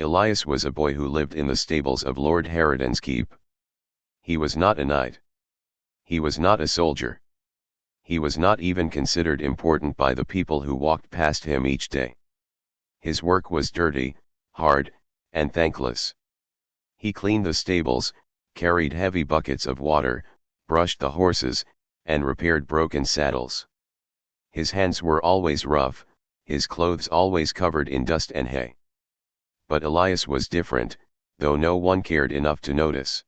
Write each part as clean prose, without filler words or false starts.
Elias was a boy who lived in the stables of Lord Harridan's keep. He was not a knight. He was not a soldier. He was not even considered important by the people who walked past him each day. His work was dirty, hard, and thankless. He cleaned the stables, carried heavy buckets of water, brushed the horses, and repaired broken saddles. His hands were always rough, his clothes always covered in dust and hay. But Elias was different, though no one cared enough to notice.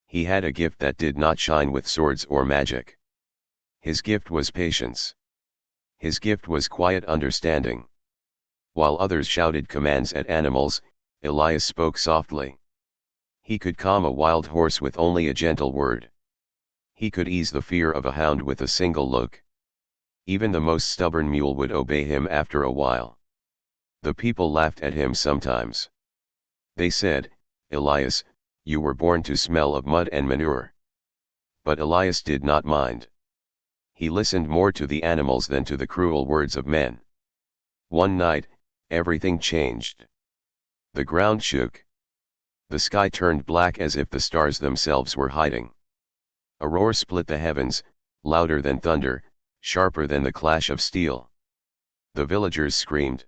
He had a gift that did not shine with swords or magic. His gift was patience. His gift was quiet understanding. While others shouted commands at animals, Elias spoke softly. He could calm a wild horse with only a gentle word. He could ease the fear of a hound with a single look. Even the most stubborn mule would obey him after a while. The people laughed at him sometimes. They said, "Elias, you were born to smell of mud and manure." But Elias did not mind. He listened more to the animals than to the cruel words of men. One night, everything changed. The ground shook. The sky turned black as if the stars themselves were hiding. A roar split the heavens, louder than thunder, sharper than the clash of steel. The villagers screamed.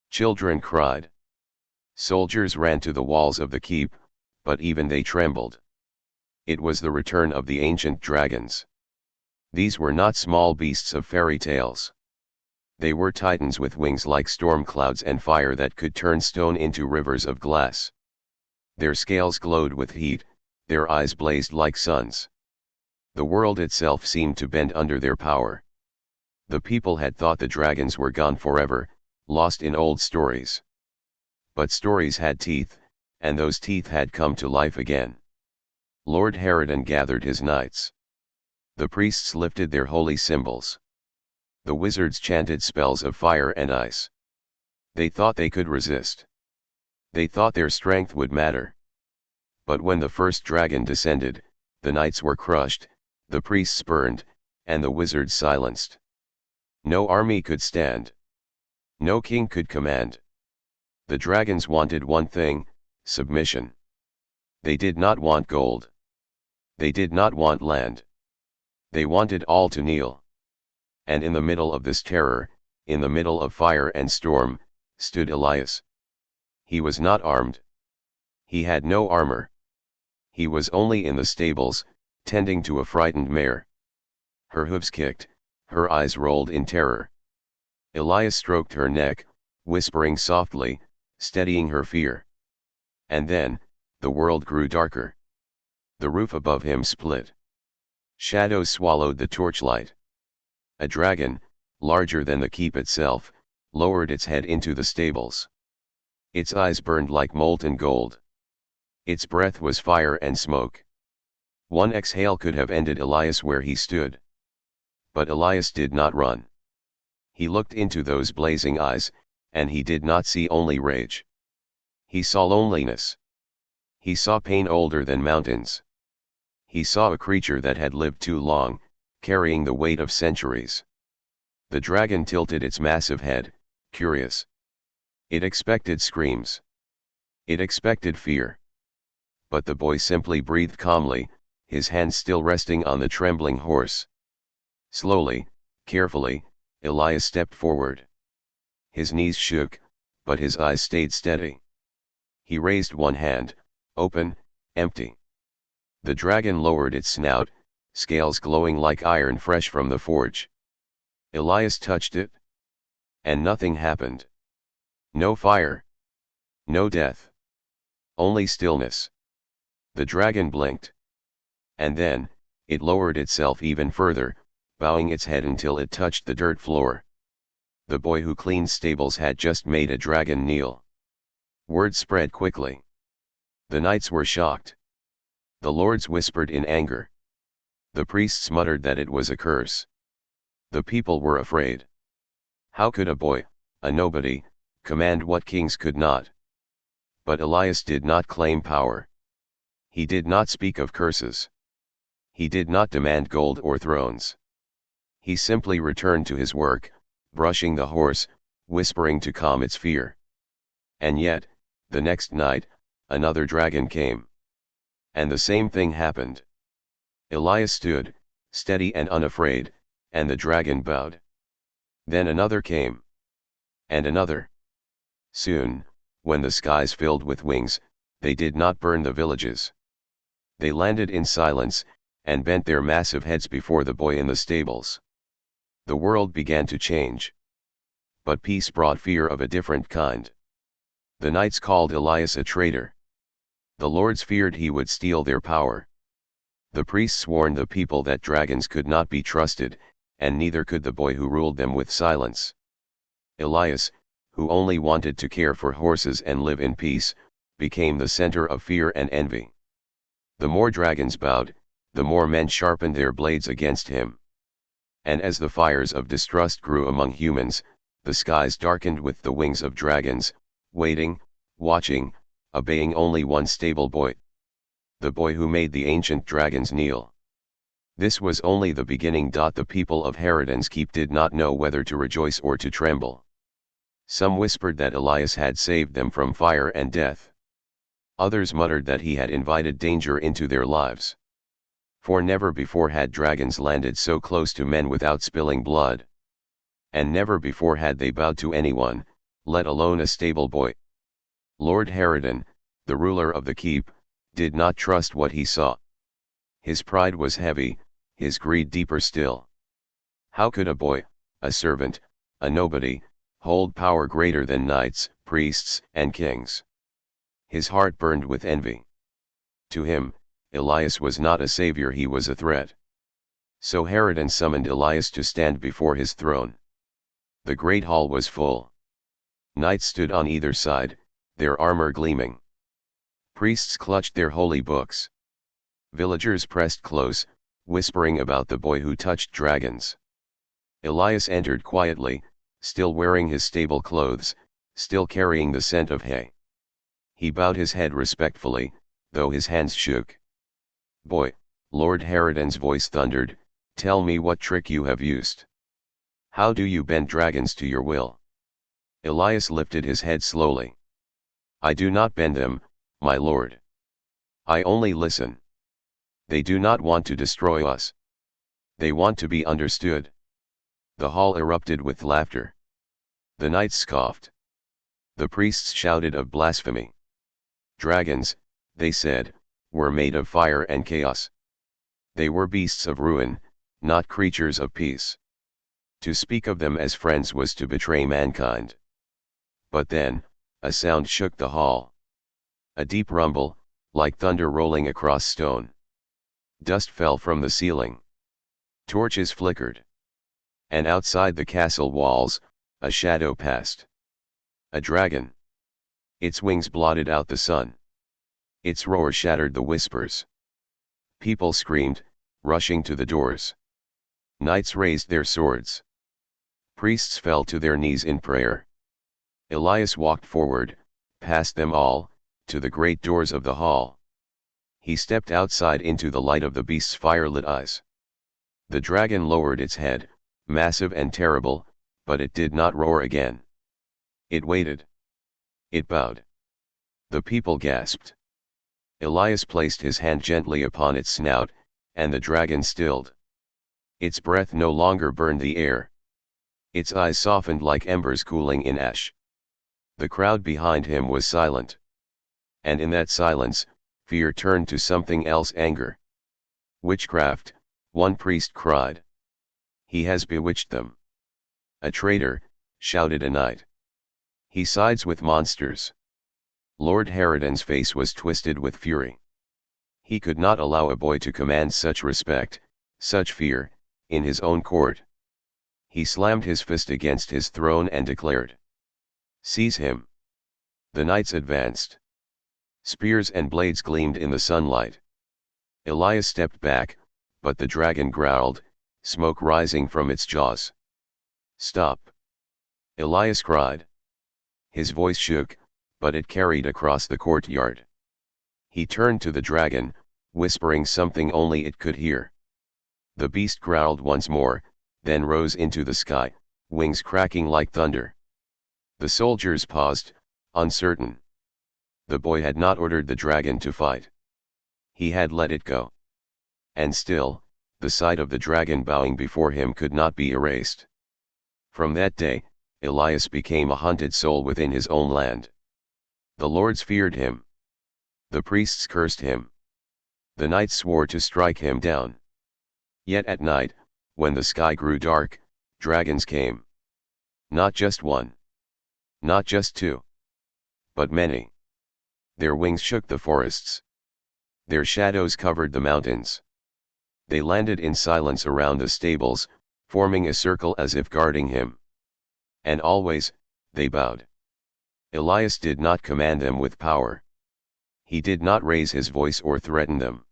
Children cried. Soldiers ran to the walls of the keep, but even they trembled. It was the return of the ancient dragons. These were not small beasts of fairy tales. They were titans with wings like storm clouds and fire that could turn stone into rivers of glass. Their scales glowed with heat, their eyes blazed like suns. The world itself seemed to bend under their power. The people had thought the dragons were gone forever, lost in old stories. But stories had teeth, and those teeth had come to life again. Lord Harridan gathered his knights. The priests lifted their holy symbols. The wizards chanted spells of fire and ice. They thought they could resist. They thought their strength would matter. But when the first dragon descended, the knights were crushed, the priests burned, and the wizards silenced. No army could stand. No king could command. The dragons wanted one thing: submission. They did not want gold. They did not want land. They wanted all to kneel. And in the middle of this terror, in the middle of fire and storm, stood Elias. He was not armed. He had no armor. He was only in the stables, tending to a frightened mare. Her hooves kicked, her eyes rolled in terror. Elias stroked her neck, whispering softly, steadying her fear. And then, the world grew darker. The roof above him split. Shadows swallowed the torchlight. A dragon, larger than the keep itself, lowered its head into the stables. Its eyes burned like molten gold. Its breath was fire and smoke. One exhale could have ended Elias where he stood. But Elias did not run. He looked into those blazing eyes, and he did not see only rage. He saw loneliness. He saw pain older than mountains. He saw a creature that had lived too long, carrying the weight of centuries. The dragon tilted its massive head, curious. It expected screams. It expected fear. But the boy simply breathed calmly, his hands still resting on the trembling horse. Slowly, carefully, Elias stepped forward. His knees shook, but his eyes stayed steady. He raised one hand, open, empty. The dragon lowered its snout, scales glowing like iron fresh from the forge. Elias touched it. And nothing happened. No fire. No death. Only stillness. The dragon blinked. And then, it lowered itself even further, bowing its head until it touched the dirt floor. The boy who cleaned stables had just made a dragon kneel. Word spread quickly. The knights were shocked. The lords whispered in anger. The priests muttered that it was a curse. The people were afraid. How could a boy, a nobody, command what kings could not? But Elias did not claim power. He did not speak of curses. He did not demand gold or thrones. He simply returned to his work, brushing the horse, whispering to calm its fear. And yet, The next night, another dragon came. And the same thing happened. Elias stood, steady and unafraid, and the dragon bowed. Then another came. And another. Soon, when the skies filled with wings, they did not burn the villages. They landed in silence, and bent their massive heads before the boy in the stables. The world began to change. But peace brought fear of a different kind. The knights called Elias a traitor. The lords feared he would steal their power. The priests warned the people that dragons could not be trusted, and neither could the boy who ruled them with silence. Elias, who only wanted to care for horses and live in peace, became the center of fear and envy. The more dragons bowed, the more men sharpened their blades against him. And as the fires of distrust grew among humans, the skies darkened with the wings of dragons, waiting, watching, obeying only one stable boy. The boy who made the ancient dragons kneel. This was only the beginning. The people of Herodens Keep did not know whether to rejoice or to tremble. Some whispered that Elias had saved them from fire and death. Others muttered that he had invited danger into their lives. For never before had dragons landed so close to men without spilling blood. And never before had they bowed to anyone, let alone a stable boy. Lord Heroden, the ruler of the keep, did not trust what he saw. His pride was heavy, his greed deeper still. How could a boy, a servant, a nobody, hold power greater than knights, priests, and kings? His heart burned with envy. To him, Elias was not a savior, he was a threat. So Heroden summoned Elias to stand before his throne. The great hall was full. Knights stood on either side, their armor gleaming. Priests clutched their holy books. Villagers pressed close, whispering about the boy who touched dragons. Elias entered quietly, still wearing his stable clothes, still carrying the scent of hay. He bowed his head respectfully, though his hands shook. "Boy," Lord Heroden's voice thundered, "tell me what trick you have used. How do you bend dragons to your will?" Elias lifted his head slowly. "I do not bend them, my lord. I only listen. They do not want to destroy us. They want to be understood." The hall erupted with laughter. The knights scoffed. The priests shouted of blasphemy. Dragons, they said, were made of fire and chaos. They were beasts of ruin, not creatures of peace. To speak of them as friends was to betray mankind. But then, a sound shook the hall. A deep rumble, like thunder rolling across stone. Dust fell from the ceiling. Torches flickered. And outside the castle walls, a shadow passed. A dragon. Its wings blotted out the sun. Its roar shattered the whispers. People screamed, rushing to the doors. Knights raised their swords. Priests fell to their knees in prayer. Elias walked forward, past them all, to the great doors of the hall. He stepped outside into the light of the beast's fire-lit eyes. The dragon lowered its head, massive and terrible, but it did not roar again. It waited. It bowed. The people gasped. Elias placed his hand gently upon its snout, and the dragon stilled. Its breath no longer burned the air. Its eyes softened like embers cooling in ash. The crowd behind him was silent. And in that silence, fear turned to something else: anger. "Witchcraft," one priest cried. "He has bewitched them." "A traitor," shouted a knight. "He sides with monsters." Lord Heroden's face was twisted with fury. He could not allow a boy to command such respect, such fear, in his own court. He slammed his fist against his throne and declared, "Seize him." The knights advanced. Spears and blades gleamed in the sunlight. Elias stepped back, but the dragon growled, smoke rising from its jaws. "Stop!" Elias cried. His voice shook, but it carried across the courtyard. He turned to the dragon, whispering something only it could hear. The beast growled once more, then rose into the sky, wings cracking like thunder. The soldiers paused, uncertain. The boy had not ordered the dragon to fight. He had let it go. And still, the sight of the dragon bowing before him could not be erased. From that day, Elias became a hunted soul within his own land. The lords feared him. The priests cursed him. The knights swore to strike him down. Yet at night, when the sky grew dark, dragons came. Not just one. Not just two. But many. Their wings shook the forests. Their shadows covered the mountains. They landed in silence around the stables, forming a circle as if guarding him. And always, they bowed. Elias did not command them with power. He did not raise his voice or threaten them.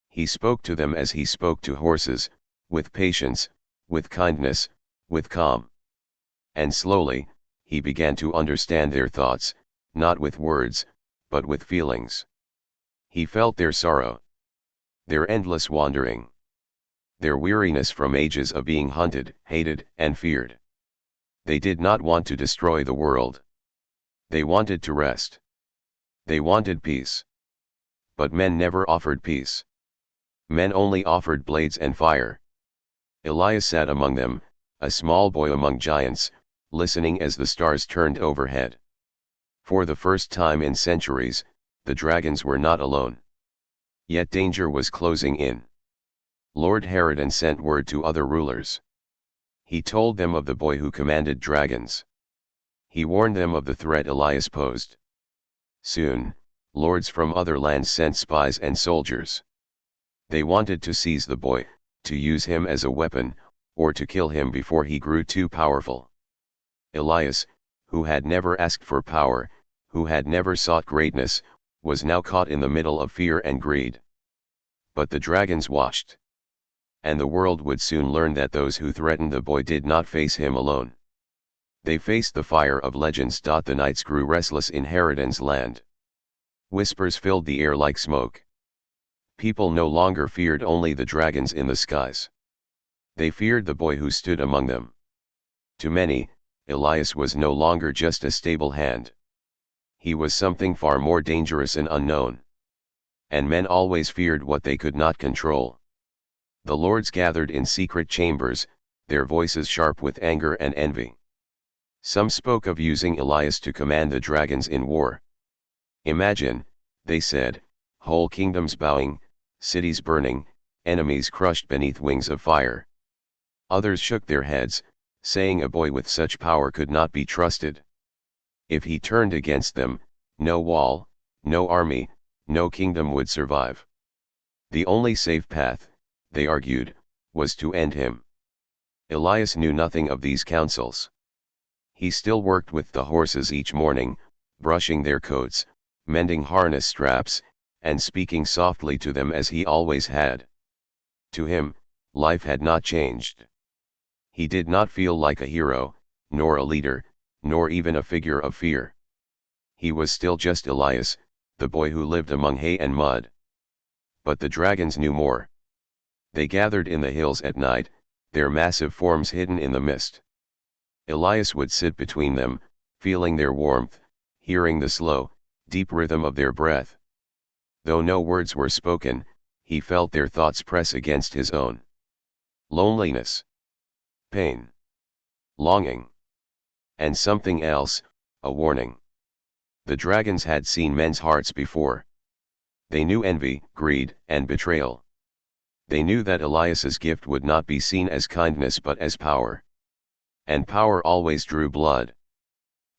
He spoke to them as he spoke to horses, with patience, with kindness, with calm. And slowly, he began to understand their thoughts, not with words, but with feelings. He felt their sorrow, their endless wandering, their weariness from ages of being hunted, hated, and feared. They did not want to destroy the world. They wanted to rest. They wanted peace. But men never offered peace. Men only offered blades and fire. Elias sat among them, a small boy among giants, listening as the stars turned overhead. For the first time in centuries, the dragons were not alone. Yet danger was closing in. Lord Harridan sent word to other rulers. He told them of the boy who commanded dragons. He warned them of the threat Elias posed. Soon, lords from other lands sent spies and soldiers. They wanted to seize the boy, to use him as a weapon, or to kill him before he grew too powerful. Elias, who had never asked for power, who had never sought greatness, was now caught in the middle of fear and greed. But the dragons watched. And the world would soon learn that those who threatened the boy did not face him alone. They faced the fire of legends. The nights grew restless in Harridan's land. Whispers filled the air like smoke. People no longer feared only the dragons in the skies. They feared the boy who stood among them. To many, Elias was no longer just a stable hand. He was something far more dangerous and unknown. And men always feared what they could not control. The lords gathered in secret chambers, their voices sharp with anger and envy. Some spoke of using Elias to command the dragons in war. Imagine, they said, whole kingdoms bowing, cities burning, enemies crushed beneath wings of fire. Others shook their heads, saying a boy with such power could not be trusted. If he turned against them, no wall, no army, no kingdom would survive. The only safe path, they argued, was to end him. Elias knew nothing of these counsels. He still worked with the horses each morning, brushing their coats, mending harness straps, and speaking softly to them as he always had. To him, life had not changed. He did not feel like a hero, nor a leader, nor even a figure of fear. He was still just Elias, the boy who lived among hay and mud. But the dragons knew more. They gathered in the hills at night, their massive forms hidden in the mist. Elias would sit between them, feeling their warmth, hearing the slow, deep rhythm of their breath. Though no words were spoken, he felt their thoughts press against his own. Loneliness. Pain. Longing. And something else, a warning. The dragons had seen men's hearts before. They knew envy, greed, and betrayal. They knew that Elias's gift would not be seen as kindness but as power. And power always drew blood.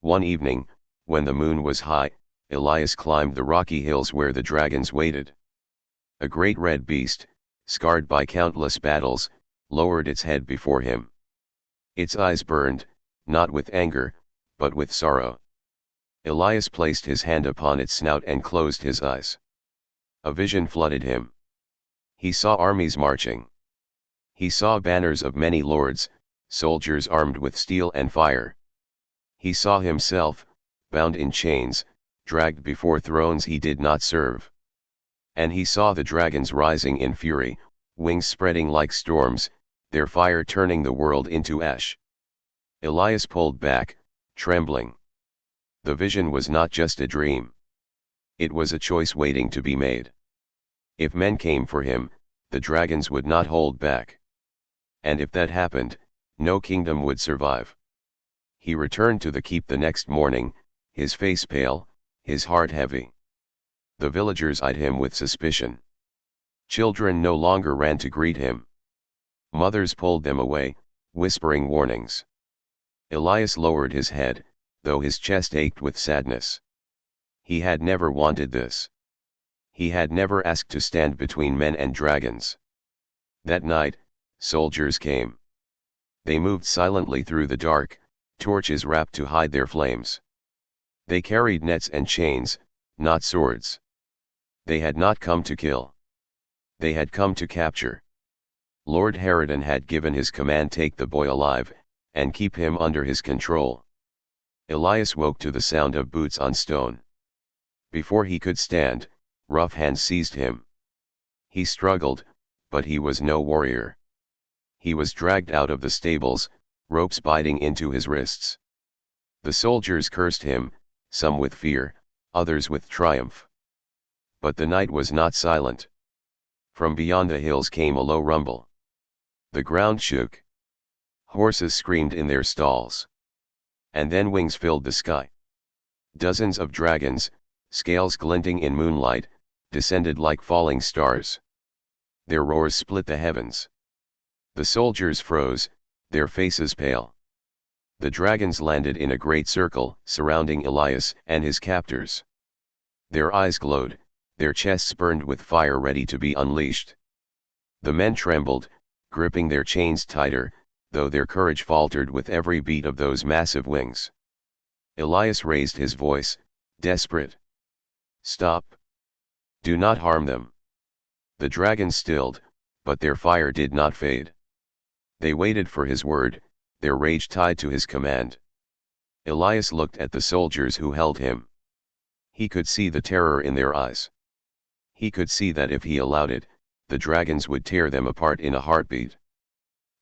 One evening, when the moon was high, Elias climbed the rocky hills where the dragons waited. A great red beast, scarred by countless battles, lowered its head before him. Its eyes burned, not with anger, but with sorrow. Elias placed his hand upon its snout and closed his eyes. A vision flooded him. He saw armies marching. He saw banners of many lords, soldiers armed with steel and fire. He saw himself, bound in chains, dragged before thrones he did not serve. And he saw the dragons rising in fury, wings spreading like storms, their fire turning the world into ash. Elias pulled back, trembling. The vision was not just a dream. It was a choice waiting to be made. If men came for him, the dragons would not hold back. And if that happened, no kingdom would survive. He returned to the keep the next morning, his face pale, his heart heavy. The villagers eyed him with suspicion. Children no longer ran to greet him. Mothers pulled them away, whispering warnings. Elias lowered his head, though his chest ached with sadness. He had never wanted this. He had never asked to stand between men and dragons. That night, soldiers came. They moved silently through the dark, torches wrapped to hide their flames. They carried nets and chains, not swords. They had not come to kill. They had come to capture. Lord Harridan had given his command: take the boy alive, and keep him under his control. Elias woke to the sound of boots on stone. Before he could stand, rough hands seized him. He struggled, but he was no warrior. He was dragged out of the stables, ropes biting into his wrists. The soldiers cursed him, some with fear, others with triumph. But the night was not silent. From beyond the hills came a low rumble. The ground shook. Horses screamed in their stalls. And then wings filled the sky. Dozens of dragons, scales glinting in moonlight, descended like falling stars. Their roars split the heavens. The soldiers froze, their faces pale. The dragons landed in a great circle, surrounding Elias and his captors. Their eyes glowed, their chests burned with fire ready to be unleashed. The men trembled, gripping their chains tighter, though their courage faltered with every beat of those massive wings. Elias raised his voice, desperate. Stop. Do not harm them. The dragons stilled, but their fire did not fade. They waited for his word, their rage tied to his command. Elias looked at the soldiers who held him. He could see the terror in their eyes. He could see that if he allowed it, the dragons would tear them apart in a heartbeat.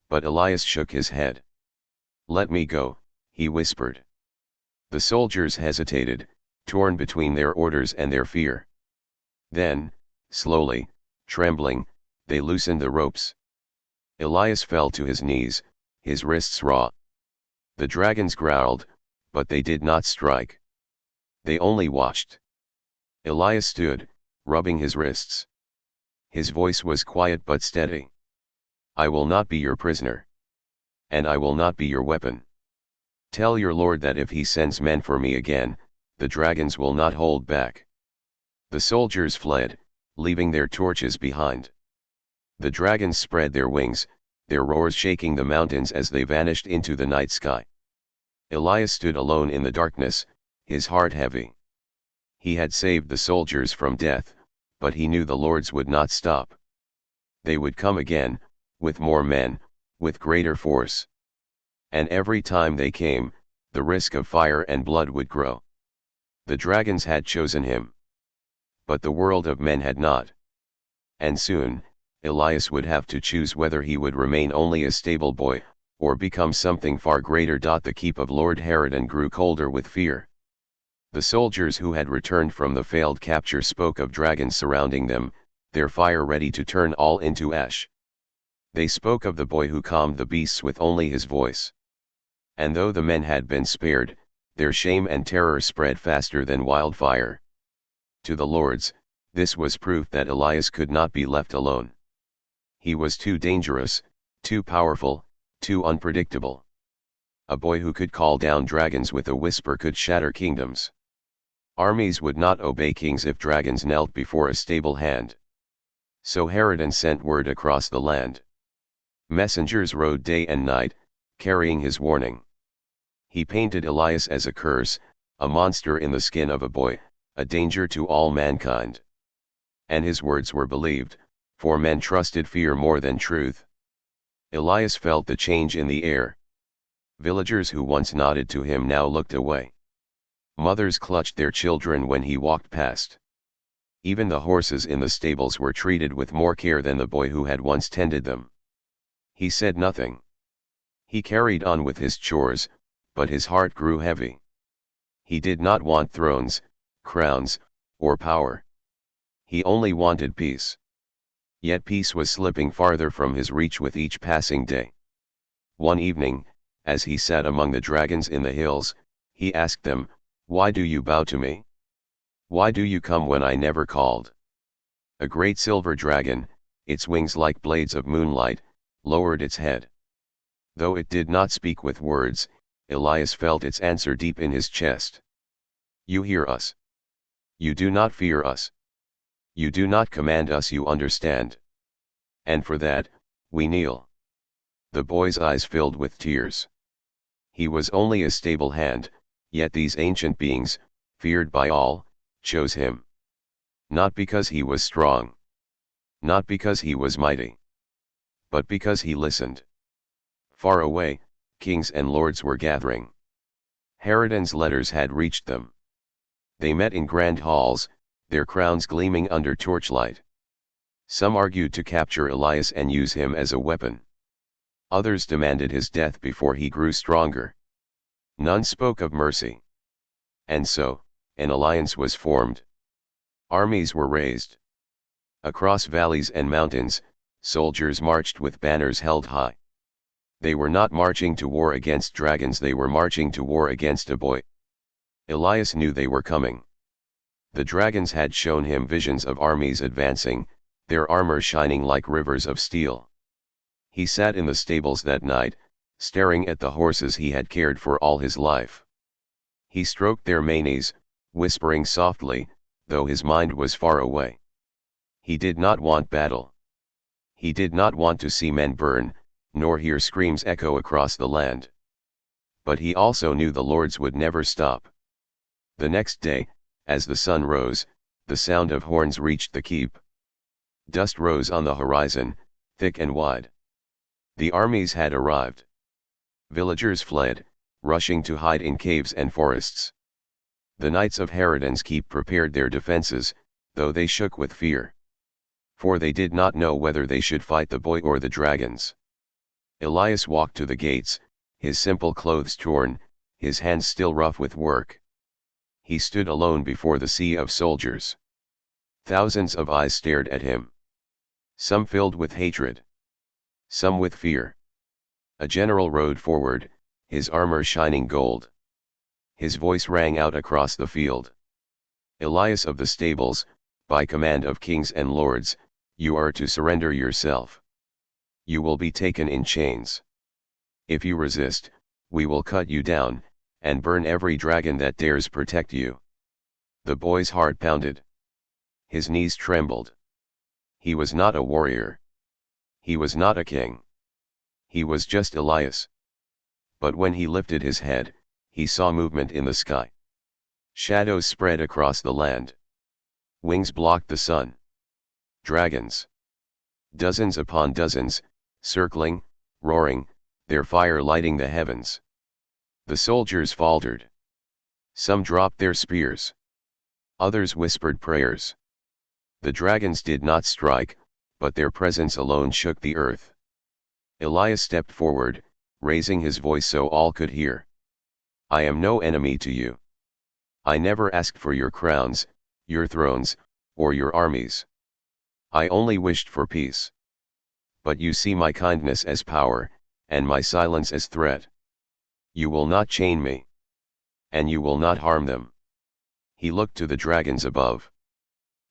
But Elias shook his head. Let me go, he whispered. The soldiers hesitated, torn between their orders and their fear. Then, slowly, trembling, they loosened the ropes. Elias fell to his knees, his wrists raw. The dragons growled, but they did not strike. They only watched. Elias stood, rubbing his wrists. His voice was quiet but steady. I will not be your prisoner. And I will not be your weapon. Tell your lord that if he sends men for me again, the dragons will not hold back. The soldiers fled, leaving their torches behind. The dragons spread their wings, their roars shaking the mountains as they vanished into the night sky. Elias stood alone in the darkness, his heart heavy. He had saved the soldiers from death, but he knew the lords would not stop. They would come again, with more men, with greater force. And every time they came, the risk of fire and blood would grow. The dragons had chosen him. But the world of men had not. And soon, Elias would have to choose whether he would remain only a stable boy, or become something far greater. The keep of Lord Harridan grew colder with fear. The soldiers who had returned from the failed capture spoke of dragons surrounding them, their fire ready to turn all into ash. They spoke of the boy who calmed the beasts with only his voice. And though the men had been spared, their shame and terror spread faster than wildfire. To the lords, this was proof that Elias could not be left alone. He was too dangerous, too powerful, too unpredictable. A boy who could call down dragons with a whisper could shatter kingdoms. Armies would not obey kings if dragons knelt before a stable hand. So Harridan sent word across the land. Messengers rode day and night, carrying his warning. He painted Elias as a curse, a monster in the skin of a boy, a danger to all mankind. And his words were believed, for men trusted fear more than truth. Elias felt the change in the air. Villagers who once nodded to him now looked away. Mothers clutched their children when he walked past. Even the horses in the stables were treated with more care than the boy who had once tended them. He said nothing. He carried on with his chores, but his heart grew heavy. He did not want thrones, crowns, or power. He only wanted peace. Yet peace was slipping farther from his reach with each passing day. One evening, as he sat among the dragons in the hills, he asked them, "Why do you bow to me? Why do you come when I never called?" A great silver dragon, its wings like blades of moonlight, lowered its head. Though it did not speak with words, Elias felt its answer deep in his chest. "You hear us. You do not fear us. You do not command us, you understand. And for that, we kneel." The boy's eyes filled with tears. He was only a stable hand, yet these ancient beings, feared by all, chose him. Not because he was strong. Not because he was mighty. But because he listened. Far away, kings and lords were gathering. Haraden's letters had reached them. They met in grand halls, their crowns gleaming under torchlight. Some argued to capture Elias and use him as a weapon. Others demanded his death before he grew stronger. None spoke of mercy. And so, an alliance was formed. Armies were raised. Across valleys and mountains, soldiers marched with banners held high. They were not marching to war against dragons, they were marching to war against a boy. Elias knew they were coming. The dragons had shown him visions of armies advancing, their armor shining like rivers of steel. He sat in the stables that night, staring at the horses he had cared for all his life. He stroked their manes, whispering softly, though his mind was far away. He did not want battle. He did not want to see men burn, nor hear screams echo across the land. But he also knew the lords would never stop. The next day, as the sun rose, the sound of horns reached the keep. Dust rose on the horizon, thick and wide. The armies had arrived. Villagers fled, rushing to hide in caves and forests. The knights of Haraden's keep prepared their defenses, though they shook with fear. For they did not know whether they should fight the boy or the dragons. Elias walked to the gates, his simple clothes torn, his hands still rough with work. He stood alone before the sea of soldiers. Thousands of eyes stared at him. Some filled with hatred. Some with fear. A general rode forward, his armor shining gold. His voice rang out across the field. "Elias of the stables, by command of kings and lords, you are to surrender yourself. You will be taken in chains. If you resist, we will cut you down, and burn every dragon that dares protect you." The boy's heart pounded. His knees trembled. He was not a warrior. He was not a king. He was just Elias. But when he lifted his head, he saw movement in the sky. Shadows spread across the land. Wings blocked the sun. Dragons. Dozens upon dozens, circling, roaring, their fire lighting the heavens. The soldiers faltered. Some dropped their spears. Others whispered prayers. The dragons did not strike, but their presence alone shook the earth. Elias stepped forward, raising his voice so all could hear. "I am no enemy to you. I never asked for your crowns, your thrones, or your armies. I only wished for peace. But you see my kindness as power, and my silence as threat. You will not chain me. And you will not harm them." He looked to the dragons above.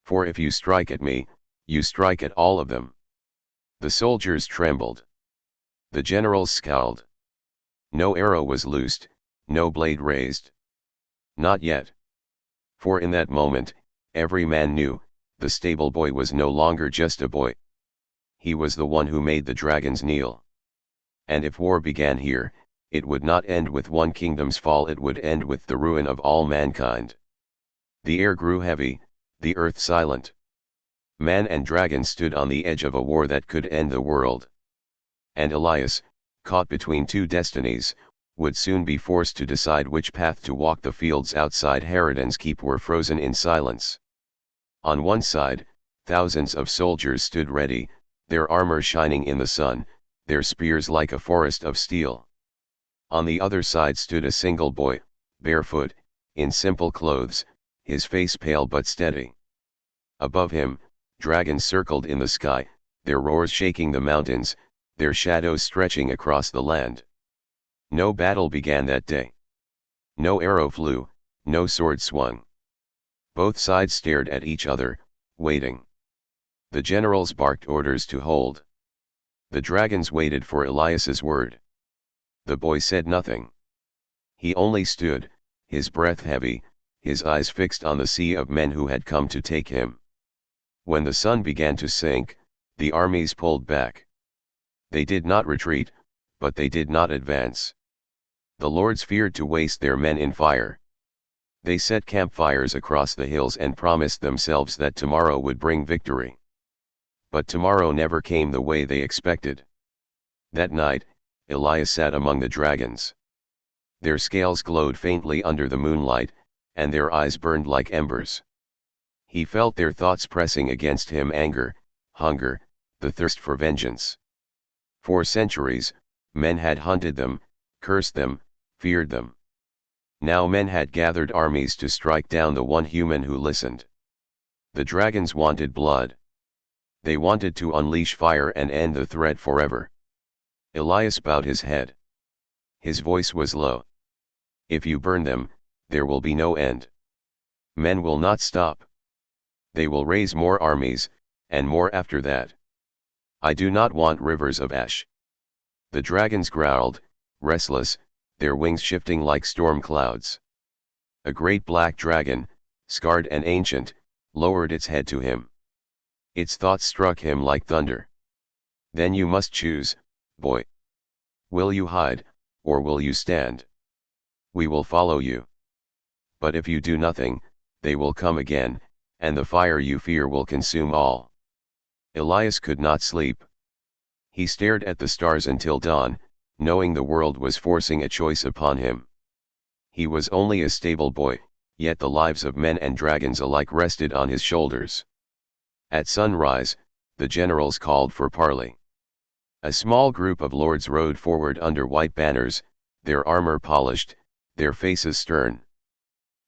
"For if you strike at me, you strike at all of them." The soldiers trembled. The generals scowled. No arrow was loosed, no blade raised. Not yet. For in that moment, every man knew, the stable boy was no longer just a boy. He was the one who made the dragons kneel. And if war began here, it would not end with one kingdom's fall, it would end with the ruin of all mankind. The air grew heavy, the earth silent. Man and dragon stood on the edge of a war that could end the world. And Elias, caught between two destinies, would soon be forced to decide which path to walk. The fields outside Haraden's keep were frozen in silence. On one side, thousands of soldiers stood ready, their armor shining in the sun, their spears like a forest of steel. On the other side stood a single boy, barefoot, in simple clothes, his face pale but steady. Above him, dragons circled in the sky, their roars shaking the mountains, their shadows stretching across the land. No battle began that day. No arrow flew, no sword swung. Both sides stared at each other, waiting. The generals barked orders to hold. The dragons waited for Elias's word. The boy said nothing. He only stood, his breath heavy, his eyes fixed on the sea of men who had come to take him. When the sun began to sink, the armies pulled back. They did not retreat, but they did not advance. The lords feared to waste their men in fire. They set campfires across the hills and promised themselves that tomorrow would bring victory. But tomorrow never came the way they expected. That night, Elias sat among the dragons. Their scales glowed faintly under the moonlight, and their eyes burned like embers. He felt their thoughts pressing against him: anger, hunger, the thirst for vengeance. For centuries, men had hunted them, cursed them, feared them. Now men had gathered armies to strike down the one human who listened. The dragons wanted blood. They wanted to unleash fire and end the threat forever. Elias bowed his head. His voice was low. If you burn them, there will be no end. Men will not stop. They will raise more armies, and more after that. I do not want rivers of ash. The dragons growled, restless, their wings shifting like storm clouds. A great black dragon, scarred and ancient, lowered its head to him. Its thoughts struck him like thunder. Then you must choose, boy. Will you hide, or will you stand? We will follow you. But if you do nothing, they will come again, and the fire you fear will consume all. Elias could not sleep. He stared at the stars until dawn, knowing the world was forcing a choice upon him. He was only a stable boy, yet the lives of men and dragons alike rested on his shoulders. At sunrise, the generals called for parley. A small group of lords rode forward under white banners, their armor polished, their faces stern.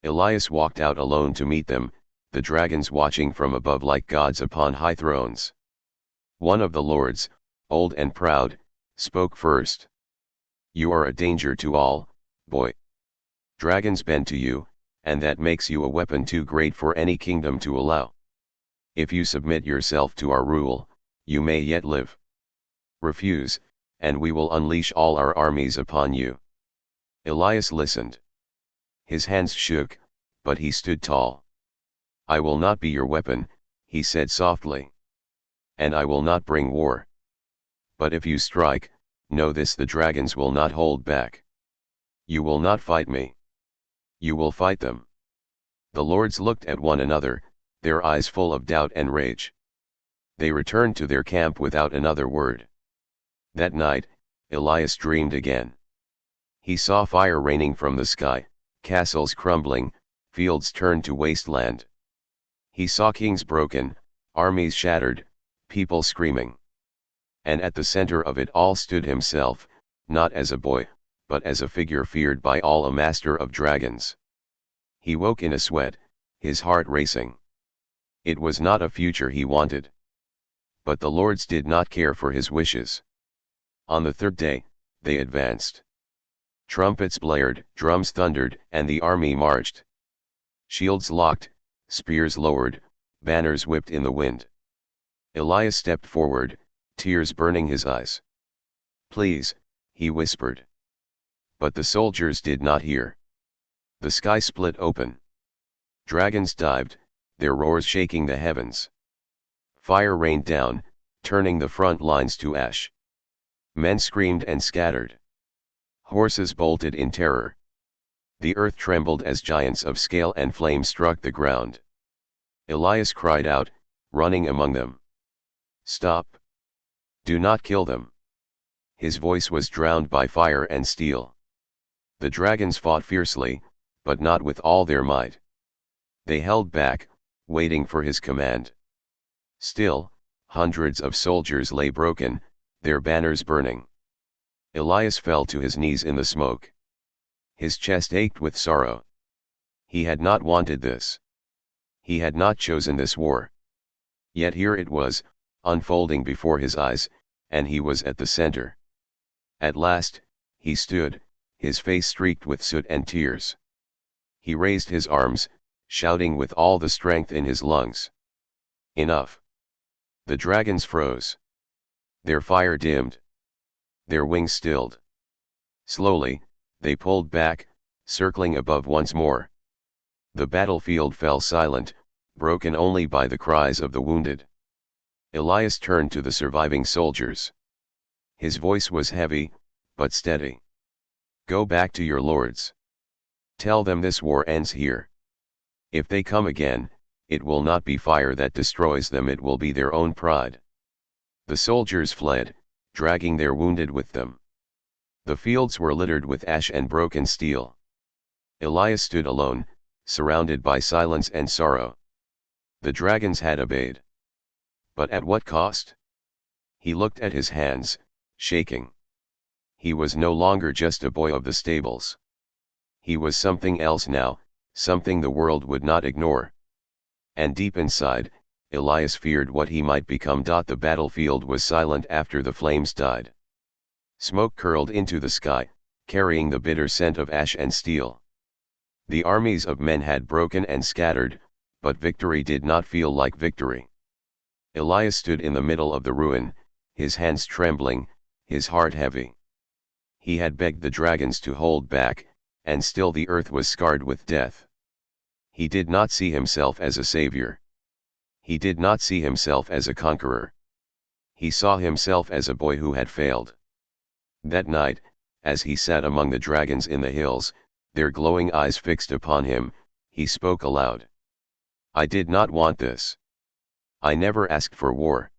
Elias walked out alone to meet them, the dragons watching from above like gods upon high thrones. One of the lords, old and proud, spoke first. You are a danger to all, boy. Dragons bend to you, and that makes you a weapon too great for any kingdom to allow. If you submit yourself to our rule, you may yet live. Refuse, and we will unleash all our armies upon you. Elias listened. His hands shook, but he stood tall. I will not be your weapon, he said softly. And I will not bring war. But if you strike, know this: the dragons will not hold back. You will not fight me. You will fight them. The lords looked at one another, their eyes full of doubt and rage. They returned to their camp without another word. That night, Elias dreamed again. He saw fire raining from the sky, castles crumbling, fields turned to wasteland. He saw kings broken, armies shattered, people screaming. And at the center of it all stood himself, not as a boy, but as a figure feared by all, a master of dragons. He woke in a sweat, his heart racing. It was not a future he wanted. But the lords did not care for his wishes. On the third day, they advanced. Trumpets blared, drums thundered, and the army marched. Shields locked, spears lowered, banners whipped in the wind. Elias stepped forward, tears burning his eyes. Please, he whispered. But the soldiers did not hear. The sky split open. Dragons dived, their roars shaking the heavens. Fire rained down, turning the front lines to ash. Men screamed and scattered. Horses bolted in terror. The earth trembled as giants of scale and flame struck the ground. Elias cried out, running among them. Stop! Do not kill them! His voice was drowned by fire and steel. The dragons fought fiercely, but not with all their might. They held back, waiting for his command. Still, hundreds of soldiers lay broken, their banners burning. Elias fell to his knees in the smoke. His chest ached with sorrow. He had not wanted this. He had not chosen this war. Yet here it was, unfolding before his eyes, and he was at the center. At last, he stood, his face streaked with soot and tears. He raised his arms, shouting with all the strength in his lungs. Enough! The dragons froze. Their fire dimmed. Their wings stilled. Slowly, they pulled back, circling above once more. The battlefield fell silent, broken only by the cries of the wounded. Elias turned to the surviving soldiers. His voice was heavy, but steady. Go back to your lords. Tell them this war ends here. If they come again, it will not be fire that destroys them, it will be their own pride. The soldiers fled, dragging their wounded with them. The fields were littered with ash and broken steel. Elias stood alone, surrounded by silence and sorrow. The dragons had obeyed. But at what cost? He looked at his hands, shaking. He was no longer just a boy of the stables. He was something else now, something the world would not ignore. And deep inside, Elias feared what he might become. The battlefield was silent after the flames died. Smoke curled into the sky, carrying the bitter scent of ash and steel. The armies of men had broken and scattered, but victory did not feel like victory. Elias stood in the middle of the ruin, his hands trembling, his heart heavy. He had begged the dragons to hold back, and still the earth was scarred with death. He did not see himself as a savior. He did not see himself as a conqueror. He saw himself as a boy who had failed. That night, as he sat among the dragons in the hills, their glowing eyes fixed upon him, he spoke aloud. I did not want this. I never asked for war.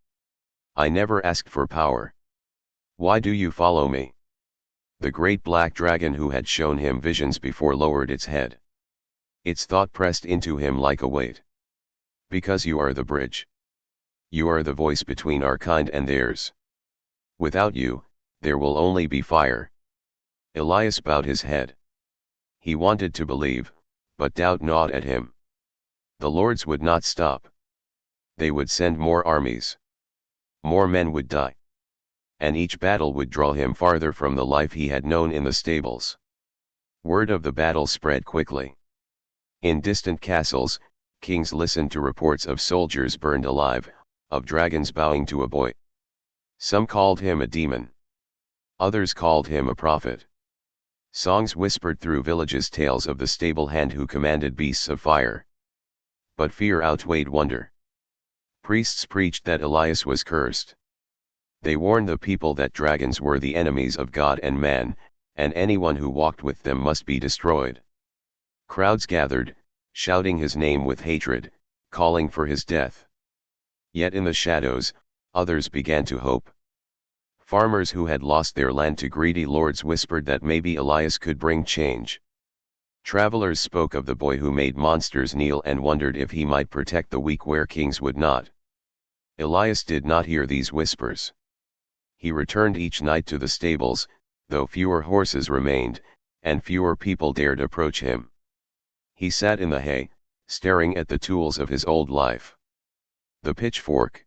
I never asked for power. Why do you follow me? The great black dragon who had shown him visions before lowered its head. Its thought pressed into him like a weight. Because you are the bridge. You are the voice between our kind and theirs. Without you, there will only be fire. Elias bowed his head. He wanted to believe, but doubt gnawed at him. The lords would not stop. They would send more armies. More men would die. And each battle would draw him farther from the life he had known in the stables. Word of the battle spread quickly. In distant castles, kings listened to reports of soldiers burned alive, of dragons bowing to a boy. Some called him a demon. Others called him a prophet. Songs whispered through villages tales of the stable hand who commanded beasts of fire. But fear outweighed wonder. Priests preached that Elias was cursed. They warned the people that dragons were the enemies of God and man, and anyone who walked with them must be destroyed. Crowds gathered, shouting his name with hatred, calling for his death. Yet in the shadows, others began to hope. Farmers who had lost their land to greedy lords whispered that maybe Elias could bring change. Travelers spoke of the boy who made monsters kneel and wondered if he might protect the weak where kings would not. Elias did not hear these whispers. He returned each night to the stables, though fewer horses remained, and fewer people dared approach him. He sat in the hay, staring at the tools of his old life. The pitchfork.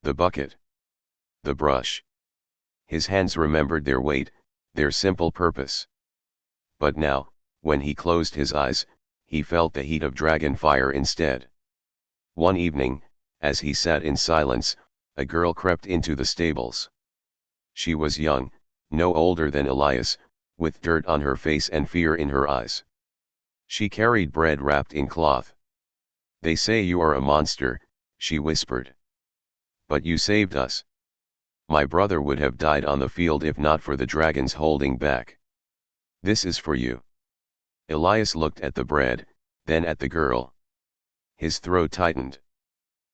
The bucket. The brush. His hands remembered their weight, their simple purpose. But now, when he closed his eyes, he felt the heat of dragon fire instead. One evening, as he sat in silence, a girl crept into the stables. She was young, no older than Elias, with dirt on her face and fear in her eyes. She carried bread wrapped in cloth. They say you are a monster, she whispered. But you saved us. My brother would have died on the field if not for the dragons holding back. This is for you. Elias looked at the bread, then at the girl. His throat tightened.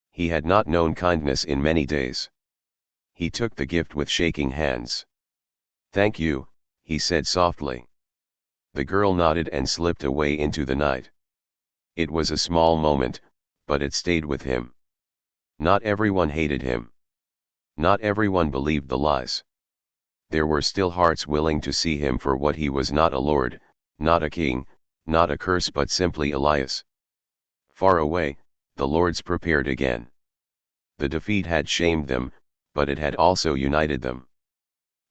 He had not known kindness in many days. He took the gift with shaking hands. Thank you, he said softly. The girl nodded and slipped away into the night. It was a small moment, but it stayed with him. Not everyone hated him. Not everyone believed the lies. There were still hearts willing to see him for what he was, not a lord, not a king, not a curse, but simply Elias. Far away, the lords prepared again. The defeat had shamed them, but it had also united them.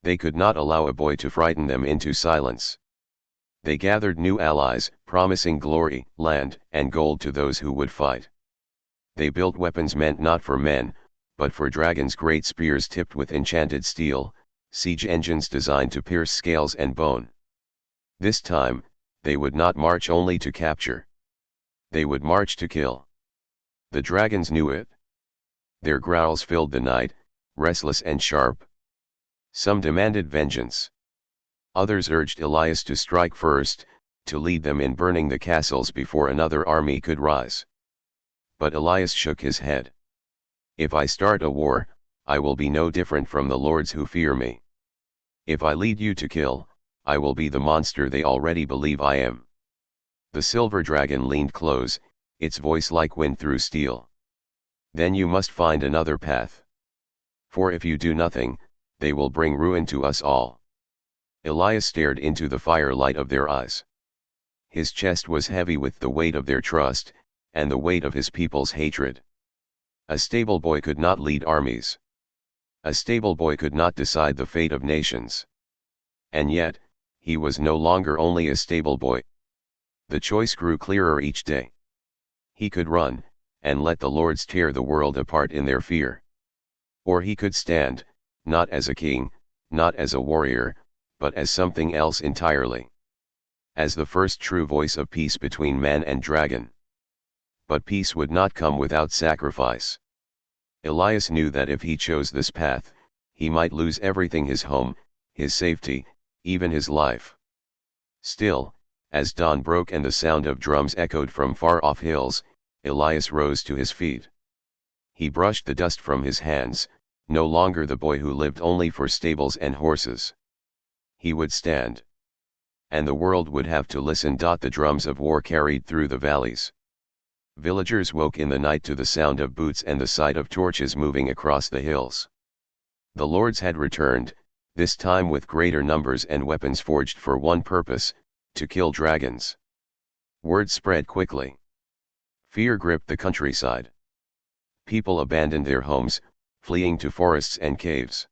They could not allow a boy to frighten them into silence. They gathered new allies, promising glory, land, and gold to those who would fight. They built weapons meant not for men, but for dragons, great spears tipped with enchanted steel, siege engines designed to pierce scales and bone. This time, they would not march only to capture. They would march to kill. The dragons knew it. Their growls filled the night, restless and sharp. Some demanded vengeance. Others urged Elias to strike first, to lead them in burning the castles before another army could rise. But Elias shook his head. If I start a war, I will be no different from the lords who fear me. If I lead you to kill, I will be the monster they already believe I am. The silver dragon leaned close, its voice like wind through steel. Then you must find another path. For if you do nothing, they will bring ruin to us all. Elias stared into the firelight of their eyes. His chest was heavy with the weight of their trust, and the weight of his people's hatred. A stable boy could not lead armies. A stable boy could not decide the fate of nations. And yet, he was no longer only a stable boy. The choice grew clearer each day. He could run, and let the lords tear the world apart in their fear. Or he could stand, not as a king, not as a warrior, but as something else entirely. As the first true voice of peace between man and dragon. But peace would not come without sacrifice. Elias knew that if he chose this path, he might lose everything: his home, his safety, even his life. Still, as dawn broke and the sound of drums echoed from far-off hills, Elias rose to his feet. He brushed the dust from his hands, no longer the boy who lived only for stables and horses. He would stand. And the world would have to listen. The drums of war carried through the valleys. Villagers woke in the night to the sound of boots and the sight of torches moving across the hills. The lords had returned, this time with greater numbers and weapons forged for one purpose: to kill dragons. Word spread quickly. Fear gripped the countryside. People abandoned their homes, fleeing to forests and caves.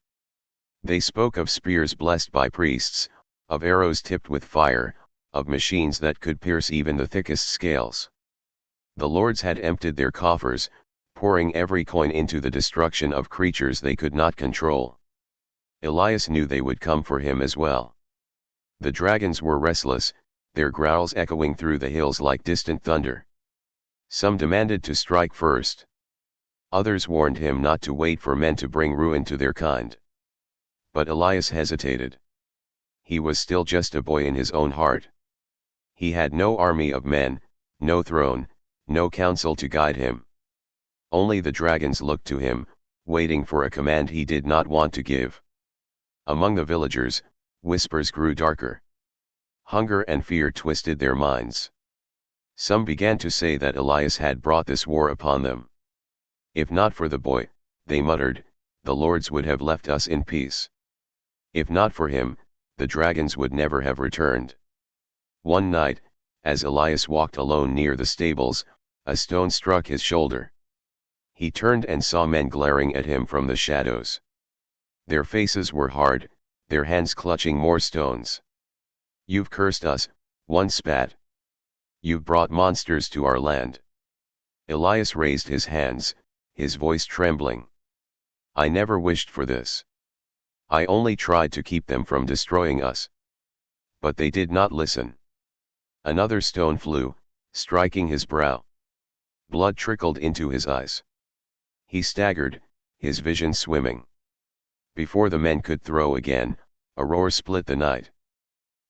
They spoke of spears blessed by priests, of arrows tipped with fire, of machines that could pierce even the thickest scales. The lords had emptied their coffers, pouring every coin into the destruction of creatures they could not control. Elias knew they would come for him as well. The dragons were restless, their growls echoing through the hills like distant thunder. Some demanded to strike first. Others warned him not to wait for men to bring ruin to their kind. But Elias hesitated. He was still just a boy in his own heart. He had no army of men, no throne, no council to guide him. Only the dragons looked to him, waiting for a command he did not want to give. Among the villagers, whispers grew darker. Hunger and fear twisted their minds. Some began to say that Elias had brought this war upon them. If not for the boy, they muttered, the lords would have left us in peace. If not for him, the dragons would never have returned. One night, as Elias walked alone near the stables, a stone struck his shoulder. He turned and saw men glaring at him from the shadows. Their faces were hard, their hands clutching more stones. "You've cursed us," one spat. "You've brought monsters to our land." Elias raised his hands, his voice trembling. "I never wished for this. I only tried to keep them from destroying us." But they did not listen. Another stone flew, striking his brow. Blood trickled into his eyes. He staggered, his vision swimming. Before the men could throw again, a roar split the night.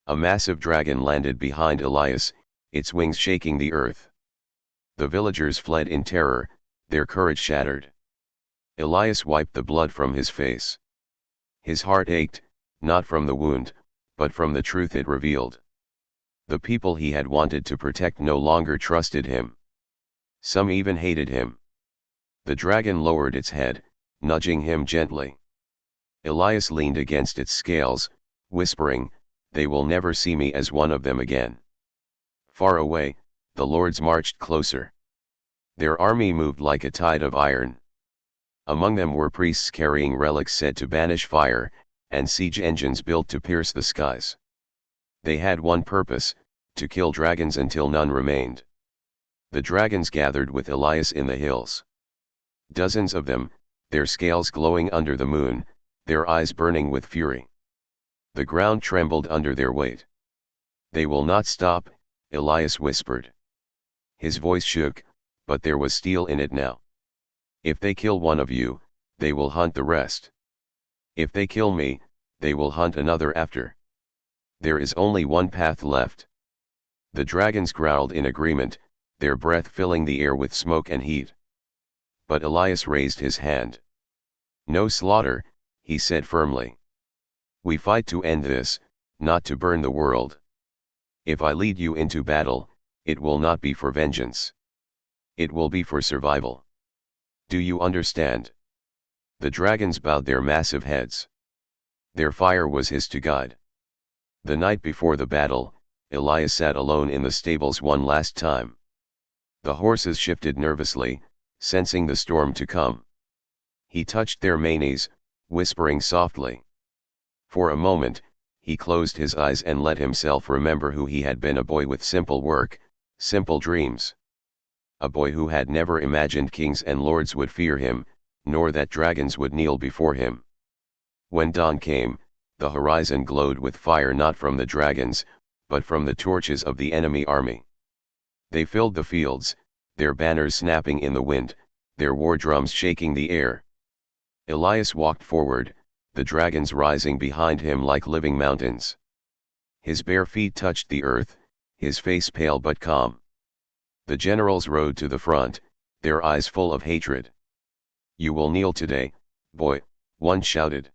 A massive dragon landed behind Elias, its wings shaking the earth. The villagers fled in terror, their courage shattered. Elias wiped the blood from his face. His heart ached, not from the wound, but from the truth it revealed. The people he had wanted to protect no longer trusted him. Some even hated him. The dragon lowered its head, nudging him gently. Elias leaned against its scales, whispering, "They will never see me as one of them again." Far away, the lords marched closer. Their army moved like a tide of iron. Among them were priests carrying relics said to banish fire, and siege engines built to pierce the skies. They had one purpose, to kill dragons until none remained. The dragons gathered with Elias in the hills. Dozens of them, their scales glowing under the moon, their eyes burning with fury. The ground trembled under their weight. "They will not stop," Elias whispered. His voice shook, but there was steel in it now. "If they kill one of you, they will hunt the rest. If they kill me, they will hunt another after. There is only one path left." The dragons growled in agreement, their breath filling the air with smoke and heat. But Elias raised his hand. "No slaughter," he said firmly. "We fight to end this, not to burn the world. If I lead you into battle, it will not be for vengeance. It will be for survival. Do you understand?" The dragons bowed their massive heads. Their fire was his to guide. The night before the battle, Elias sat alone in the stables one last time. The horses shifted nervously, sensing the storm to come. He touched their manes, whispering softly. For a moment, he closed his eyes and let himself remember who he had been, a boy with simple work, simple dreams. A boy who had never imagined kings and lords would fear him, nor that dragons would kneel before him. When dawn came, the horizon glowed with fire, not from the dragons, but from the torches of the enemy army. They filled the fields, their banners snapping in the wind, their war drums shaking the air. Elias walked forward, the dragons rising behind him like living mountains. His bare feet touched the earth, his face pale but calm. The generals rode to the front, their eyes full of hatred. "You will kneel today, boy," one shouted.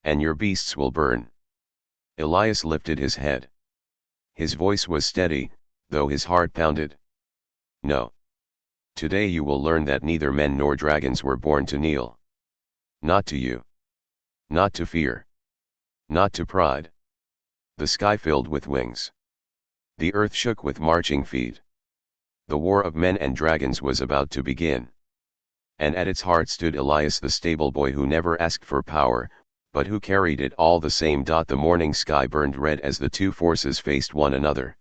"And your beasts will burn." Elias lifted his head. His voice was steady, though his heart pounded. "No. Today you will learn that neither men nor dragons were born to kneel. Not to you. Not to fear. Not to pride." The sky filled with wings. The earth shook with marching feet. The war of men and dragons was about to begin. And at its heart stood Elias, the stable boy who never asked for power, but who carried it all the same. The morning sky burned red as the two forces faced one another.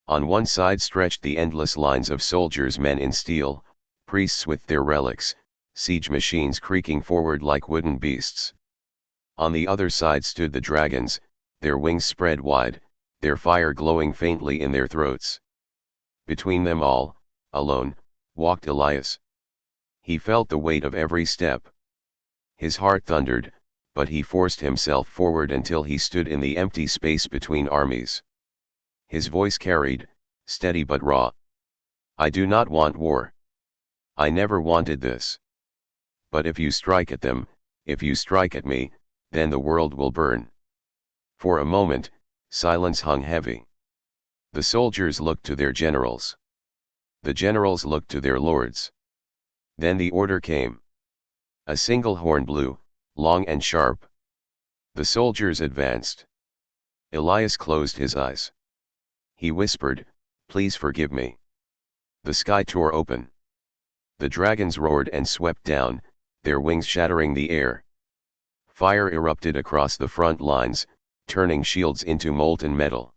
On one side stretched the endless lines of soldiers, men in steel, priests with their relics, siege machines creaking forward like wooden beasts. On the other side stood the dragons, their wings spread wide, their fire glowing faintly in their throats. Between them all, alone, walked Elias. He felt the weight of every step. His heart thundered, but he forced himself forward until he stood in the empty space between armies. His voice carried, steady but raw. "I do not want war. I never wanted this. But if you strike at them, if you strike at me, then the world will burn." For a moment, silence hung heavy. The soldiers looked to their generals. The generals looked to their lords. Then the order came. A single horn blew, long and sharp. The soldiers advanced. Elias closed his eyes. He whispered, "Please forgive me." The sky tore open. The dragons roared and swept down, their wings shattering the air. Fire erupted across the front lines, turning shields into molten metal.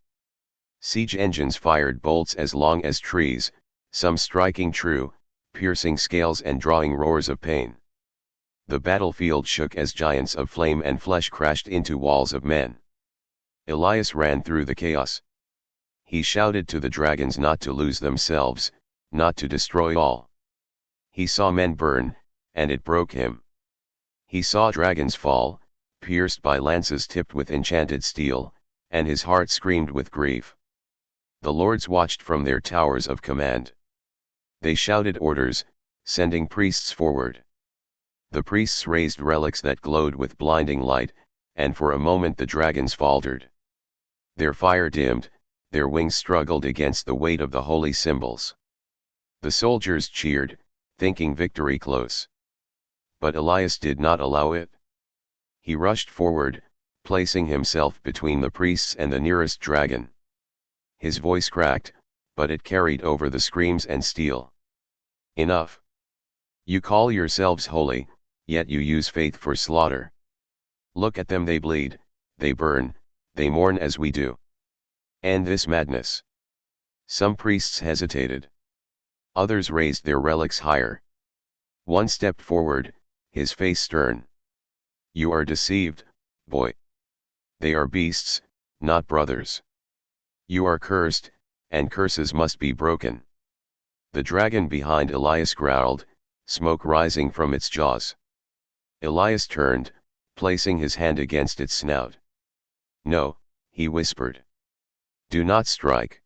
Siege engines fired bolts as long as trees, some striking true, piercing scales and drawing roars of pain. The battlefield shook as giants of flame and flesh crashed into walls of men. Elias ran through the chaos. He shouted to the dragons not to lose themselves, not to destroy all. He saw men burn, and it broke him. He saw dragons fall, pierced by lances tipped with enchanted steel, and his heart screamed with grief. The lords watched from their towers of command. They shouted orders, sending priests forward. The priests raised relics that glowed with blinding light, and for a moment the dragons faltered. Their fire dimmed, their wings struggled against the weight of the holy symbols. The soldiers cheered, thinking victory close. But Elias did not allow it. He rushed forward, placing himself between the priests and the nearest dragon. His voice cracked, but it carried over the screams and steel. Enough. You call yourselves holy, yet you use faith for slaughter. Look at them, they bleed, they burn, they mourn as we do. And this madness. Some priests hesitated. Others raised their relics higher. One stepped forward, his face stern. You are deceived, boy. They are beasts, not brothers. You are cursed, and curses must be broken. The dragon behind Elias growled, smoke rising from its jaws. Elias turned, placing his hand against its snout. No, he whispered. Do not strike.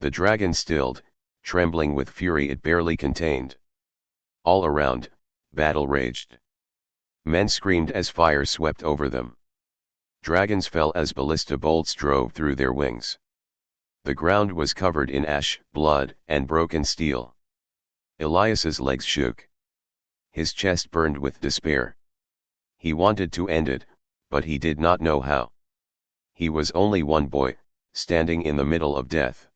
The dragon stilled, trembling with fury it barely contained. All around, battle raged. Men screamed as fire swept over them. Dragons fell as ballista bolts drove through their wings. The ground was covered in ash, blood, and broken steel. Elias's legs shook. His chest burned with despair. He wanted to end it, but he did not know how. He was only one boy, standing in the middle of death.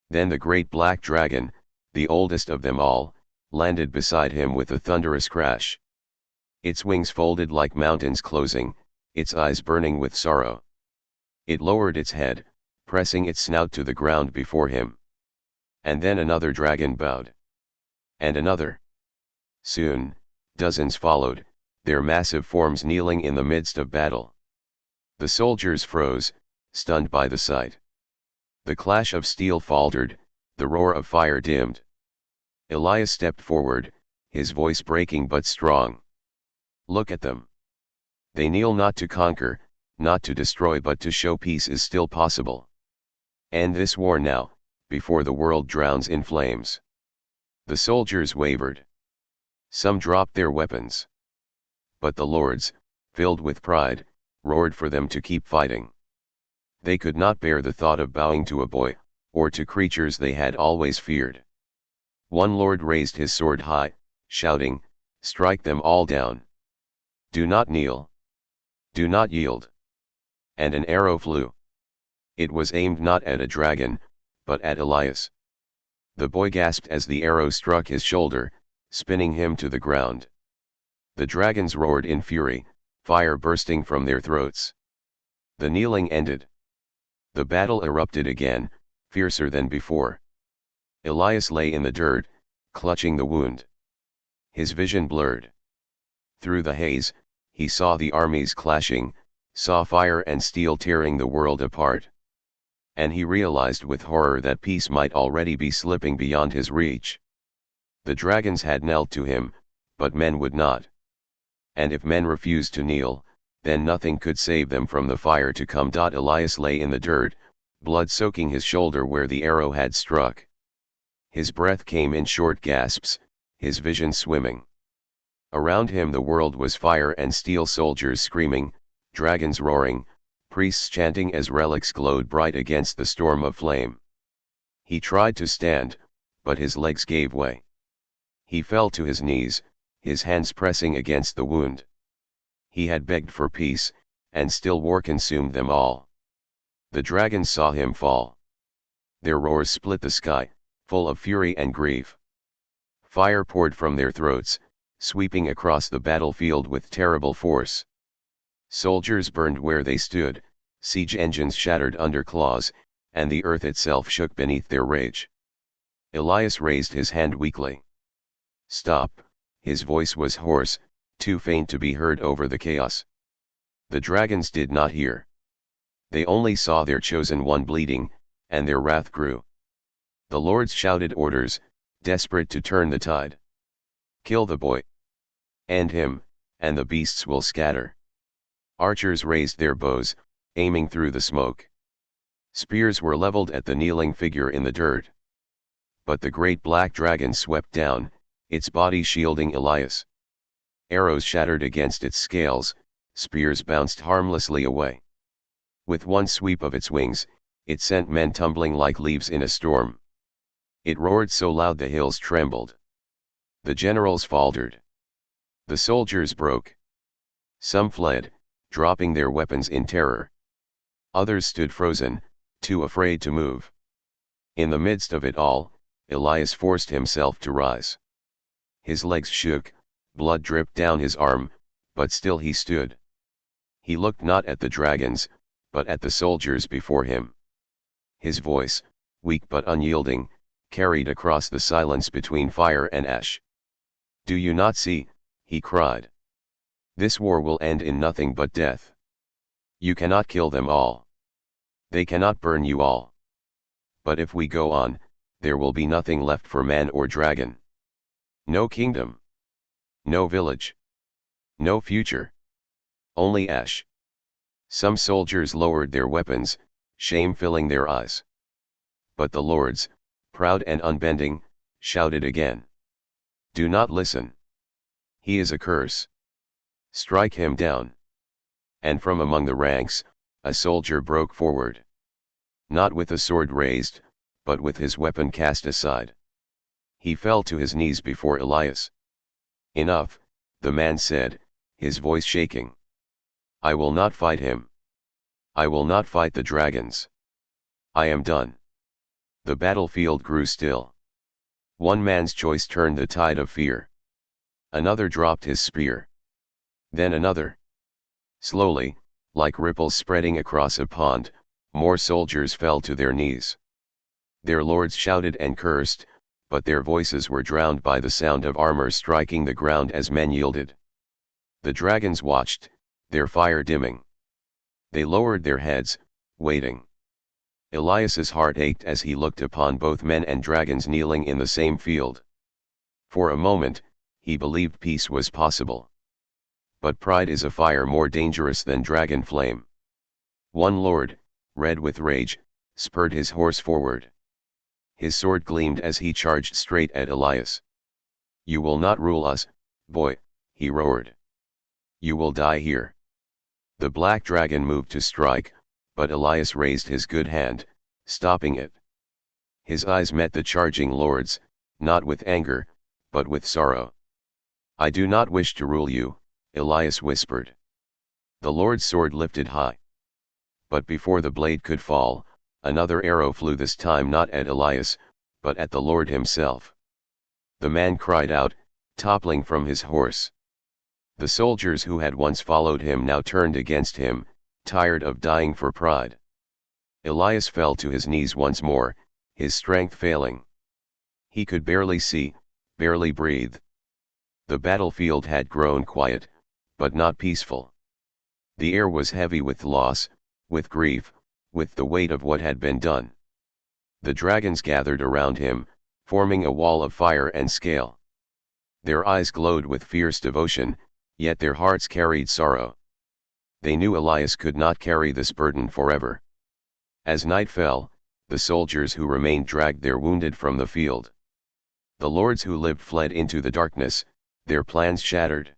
Then the great black dragon, the oldest of them all, landed beside him with a thunderous crash. Its wings folded like mountains closing, its eyes burning with sorrow. It lowered its head, pressing its snout to the ground before him. And then another dragon bowed. And another. Soon, dozens followed, their massive forms kneeling in the midst of battle. The soldiers froze, stunned by the sight. The clash of steel faltered, the roar of fire dimmed. Elias stepped forward, his voice breaking but strong. Look at them. They kneel not to conquer, not to destroy, but to show peace is still possible. End this war now, before the world drowns in flames. The soldiers wavered. Some dropped their weapons. But the lords, filled with pride, roared for them to keep fighting. They could not bear the thought of bowing to a boy, or to creatures they had always feared. One lord raised his sword high, shouting, "Strike them all down. Do not kneel. Do not yield." And an arrow flew. It was aimed not at a dragon, but at Elias. The boy gasped as the arrow struck his shoulder, spinning him to the ground. The dragons roared in fury, fire bursting from their throats. The kneeling ended. The battle erupted again, fiercer than before. Elias lay in the dirt, clutching the wound. His vision blurred. Through the haze, he saw the armies clashing, saw fire and steel tearing the world apart. And he realized with horror that peace might already be slipping beyond his reach. The dragons had knelt to him, but men would not. And if men refused to kneel, then nothing could save them from the fire to come. Elias lay in the dirt, blood soaking his shoulder where the arrow had struck. His breath came in short gasps, his vision swimming. Around him the world was fire and steel, soldiers screaming, dragons roaring, priests chanting as relics glowed bright against the storm of flame. He tried to stand, but his legs gave way. He fell to his knees, his hands pressing against the wound. He had begged for peace, and still war consumed them all. The dragons saw him fall. Their roars split the sky, full of fury and grief. Fire poured from their throats, sweeping across the battlefield with terrible force. Soldiers burned where they stood, siege engines shattered under claws, and the earth itself shook beneath their rage. Elias raised his hand weakly. Stop, his voice was hoarse, too faint to be heard over the chaos. The dragons did not hear. They only saw their chosen one bleeding, and their wrath grew. The lords shouted orders, desperate to turn the tide. Kill the boy. End him, and the beasts will scatter. Archers raised their bows, aiming through the smoke. Spears were leveled at the kneeling figure in the dirt. But the great black dragon swept down, its body shielding Elias. Arrows shattered against its scales, spears bounced harmlessly away. With one sweep of its wings, it sent men tumbling like leaves in a storm. It roared so loud the hills trembled. The generals faltered. The soldiers broke. Some fled, dropping their weapons in terror. Others stood frozen, too afraid to move. In the midst of it all, Elias forced himself to rise. His legs shook, blood dripped down his arm, but still he stood. He looked not at the dragons, but at the soldiers before him. His voice, weak but unyielding, carried across the silence between fire and ash. "Do you not see?" he cried. "This war will end in nothing but death. You cannot kill them all. They cannot burn you all. But if we go on, there will be nothing left for man or dragon. No kingdom. No village. No future. Only ash." Some soldiers lowered their weapons, shame filling their eyes. But the lords, proud and unbending, shouted again. "Do not listen. He is a curse. Strike him down." And from among the ranks, a soldier broke forward. Not with a sword raised, but with his weapon cast aside. He fell to his knees before Elias. "Enough," the man said, his voice shaking. "I will not fight him. I will not fight the dragons. I am done." The battlefield grew still. One man's choice turned the tide of fear. Another dropped his spear. Then another. Slowly, like ripples spreading across a pond, more soldiers fell to their knees. Their lords shouted and cursed, but their voices were drowned by the sound of armor striking the ground as men yielded. The dragons watched, their fire dimming. They lowered their heads, waiting. Elias's heart ached as he looked upon both men and dragons kneeling in the same field. For a moment, he believed peace was possible. But pride is a fire more dangerous than dragon flame. One lord, red with rage, spurred his horse forward. His sword gleamed as he charged straight at Elias. "You will not rule us, boy," he roared. "You will die here." The black dragon moved to strike, but Elias raised his good hand, stopping it. His eyes met the charging lords, not with anger, but with sorrow. "I do not wish to rule you," Elias whispered. The Lord's sword lifted high. But before the blade could fall, another arrow flew, this time not at Elias, but at the Lord himself. The man cried out, toppling from his horse. The soldiers who had once followed him now turned against him, tired of dying for pride. Elias fell to his knees once more, his strength failing. He could barely see, barely breathe. The battlefield had grown quiet, but not peaceful. The air was heavy with loss, with grief, with the weight of what had been done. The dragons gathered around him, forming a wall of fire and scale. Their eyes glowed with fierce devotion, yet their hearts carried sorrow. They knew Elias could not carry this burden forever. As night fell, the soldiers who remained dragged their wounded from the field. The lords who lived fled into the darkness, their plans shattered.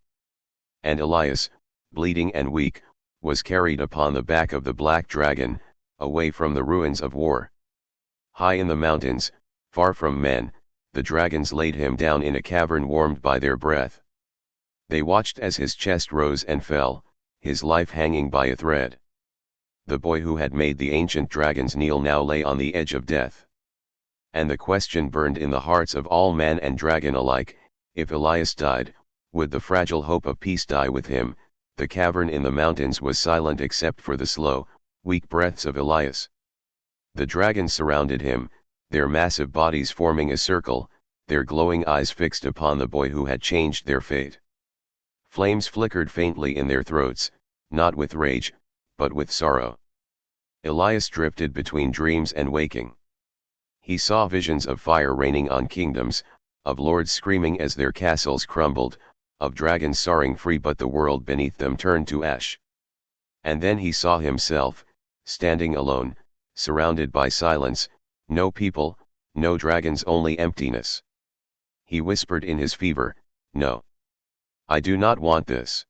And Elias, bleeding and weak, was carried upon the back of the black dragon, away from the ruins of war. High in the mountains, far from men, the dragons laid him down in a cavern warmed by their breath. They watched as his chest rose and fell, his life hanging by a thread. The boy who had made the ancient dragons kneel now lay on the edge of death. And the question burned in the hearts of all man and dragon alike: if Elias died, would the fragile hope of peace die with him? The cavern in the mountains was silent except for the slow, weak breaths of Elias. The dragons surrounded him, their massive bodies forming a circle, their glowing eyes fixed upon the boy who had changed their fate. Flames flickered faintly in their throats, not with rage, but with sorrow. Elias drifted between dreams and waking. He saw visions of fire raining on kingdoms, of lords screaming as their castles crumbled, of dragons soaring free but the world beneath them turned to ash. And then he saw himself, standing alone, surrounded by silence, no people, no dragons, only emptiness. He whispered in his fever, "No. I do not want this."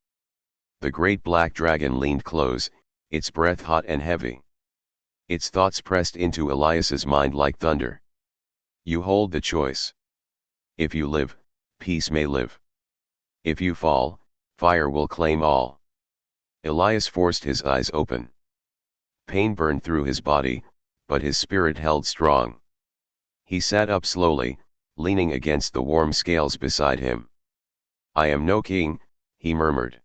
The great black dragon leaned close, its breath hot and heavy. Its thoughts pressed into Elias's mind like thunder. "You hold the choice. If you live, peace may live. If you fall, fire will claim all." Elias forced his eyes open. Pain burned through his body, but his spirit held strong. He sat up slowly, leaning against the warm scales beside him. "I am no king," he murmured.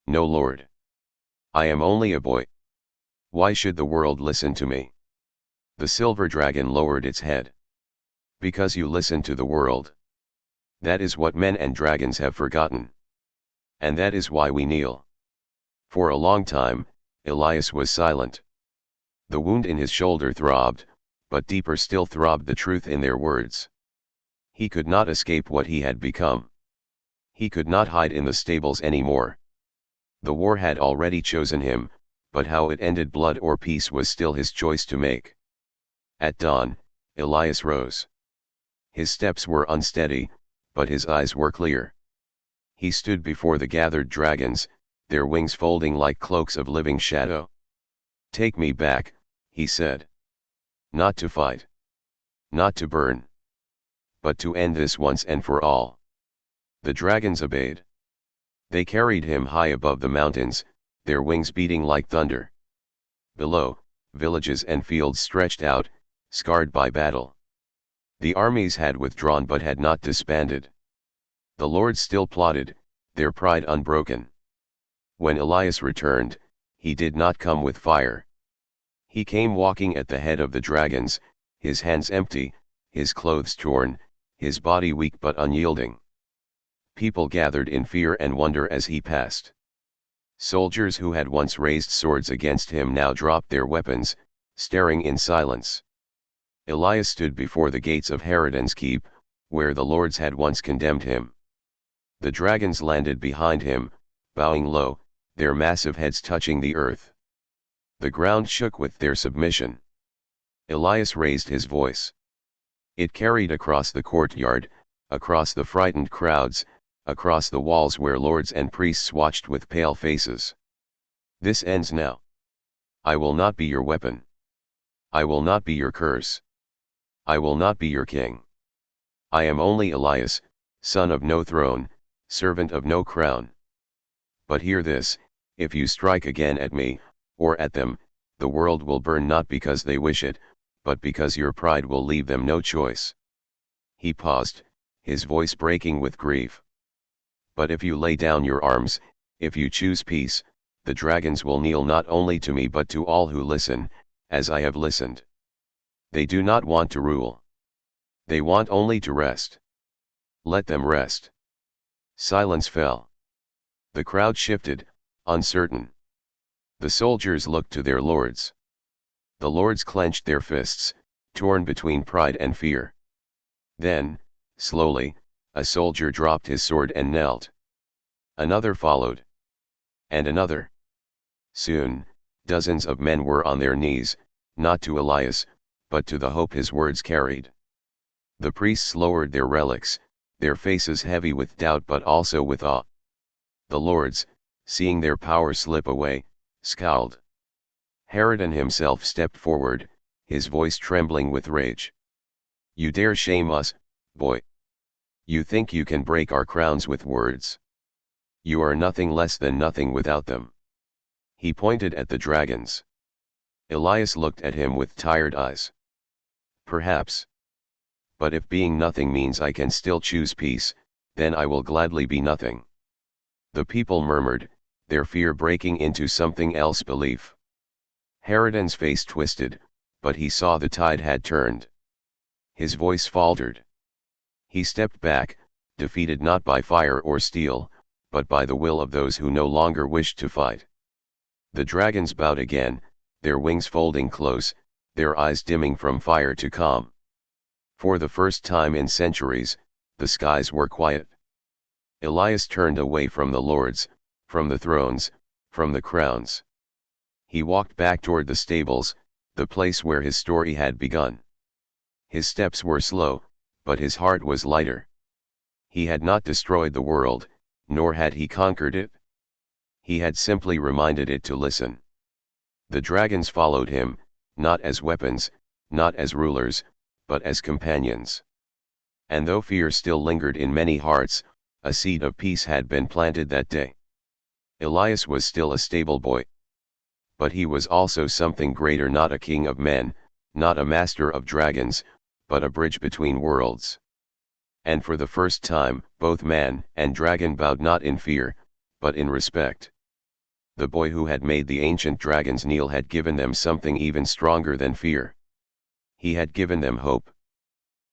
"No lord. I am only a boy. Why should the world listen to me?" The silver dragon lowered its head. "Because you listen to the world. That is what men and dragons have forgotten. And that is why we kneel." For a long time, Elias was silent. The wound in his shoulder throbbed, but deeper still throbbed the truth in their words. He could not escape what he had become. He could not hide in the stables anymore. The war had already chosen him, but how it ended, blood or peace, was still his choice to make. At dawn, Elias rose. His steps were unsteady, but his eyes were clear. He stood before the gathered dragons, their wings folding like cloaks of living shadow. "Take me back," he said. "Not to fight. Not to burn. But to end this once and for all." The dragons obeyed. They carried him high above the mountains, their wings beating like thunder. Below, villages and fields stretched out, scarred by battle. The armies had withdrawn but had not disbanded. The lords still plotted, their pride unbroken. When Elias returned, he did not come with fire. He came walking at the head of the dragons, his hands empty, his clothes torn, his body weak but unyielding. People gathered in fear and wonder as he passed. Soldiers who had once raised swords against him now dropped their weapons, staring in silence. Elias stood before the gates of Herodin's keep, where the lords had once condemned him. The dragons landed behind him, bowing low, their massive heads touching the earth. The ground shook with their submission. Elias raised his voice. It carried across the courtyard, across the frightened crowds, across the walls where lords and priests watched with pale faces. "This ends now. I will not be your weapon. I will not be your curse. I will not be your king. I am only Elias, son of no throne, servant of no crown. But hear this, if you strike again at me, or at them, the world will burn not because they wish it, but because your pride will leave them no choice." He paused, his voice breaking with grief. "But if you lay down your arms, if you choose peace, the dragons will kneel not only to me but to all who listen, as I have listened. They do not want to rule. They want only to rest. Let them rest." Silence fell. The crowd shifted, uncertain. The soldiers looked to their lords. The lords clenched their fists, torn between pride and fear. Then, slowly, a soldier dropped his sword and knelt. Another followed. And another. Soon, dozens of men were on their knees, not to Elias, but to the hope his words carried. The priests lowered their relics, their faces heavy with doubt but also with awe. The lords, seeing their power slip away, scowled. Herodin himself stepped forward, his voice trembling with rage. "You dare shame us, boy? You think you can break our crowns with words? You are nothing less than nothing without them." He pointed at the dragons. Elias looked at him with tired eyes. "Perhaps. But if being nothing means I can still choose peace, then I will gladly be nothing." The people murmured, their fear breaking into something else, belief. Herodin's face twisted, but he saw the tide had turned. His voice faltered. He stepped back, defeated not by fire or steel, but by the will of those who no longer wished to fight. The dragons bowed again, their wings folding close, their eyes dimming from fire to calm. For the first time in centuries, the skies were quiet. Elias turned away from the lords, from the thrones, from the crowns. He walked back toward the stables, the place where his story had begun. His steps were slow, but his heart was lighter. He had not destroyed the world, nor had he conquered it. He had simply reminded it to listen. The dragons followed him, not as weapons, not as rulers, but as companions. And though fear still lingered in many hearts, a seed of peace had been planted that day. Elias was still a stable boy. But he was also something greater, not a king of men, not a master of dragons, but a bridge between worlds. And for the first time, both man and dragon bowed not in fear, but in respect. The boy who had made the ancient dragons kneel had given them something even stronger than fear. He had given them hope.